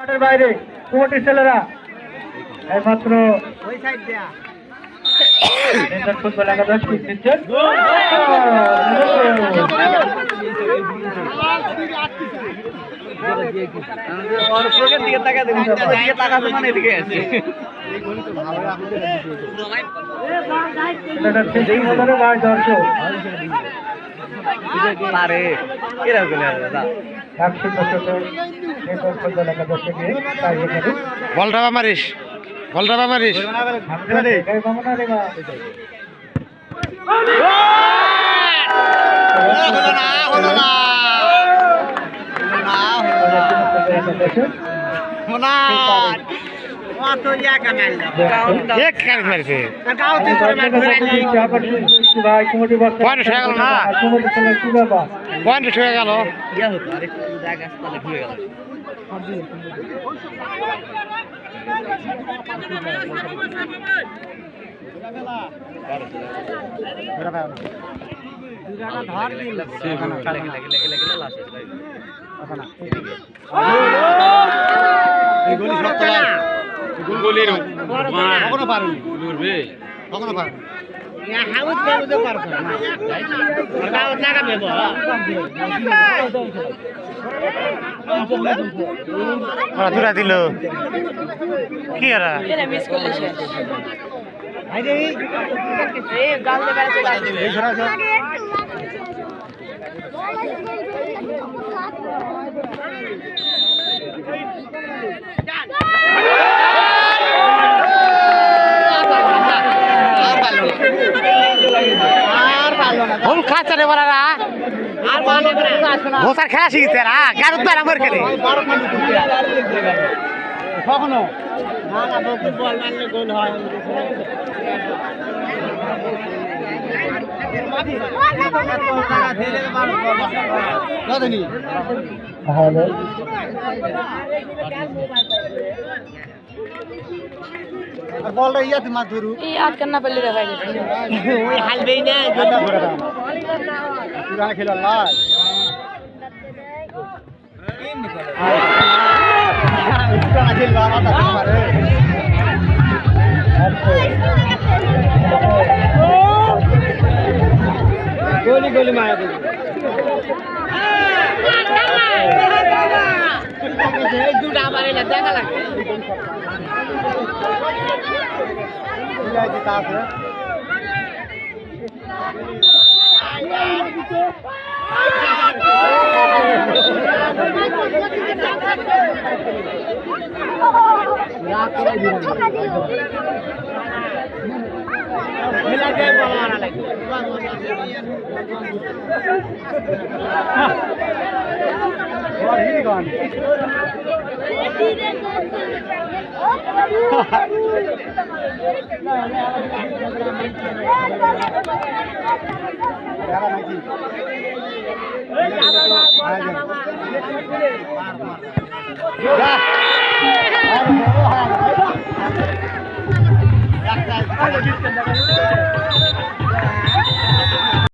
মাঠের বাইরে কুমারটির ছেলেরা একমাত্র ফুটবল একাদশ দিচ্ছেন দর্শক বলটা মারিস বলটা মারিস দূরা দিল কি আর हम खाचा रे बरारा ভোসার খেলা শিখছে না গারুদ তো আমার খেলে কখনো না না ফুটবল মারলে গোল হয় বলটা ইয়াতে মাছ ধরু এই আট কান্না পেলে রে ভাই ওই হালবেই না জলটা ভরে দাও পুরা খেলা লাল এমনি করে পুরা খেল বাবা তা মারে গোলি গোলি মারা দে এই দুটা মারে না দেখা লাগে जीता है मिला के बोलवाना लगे और ही गान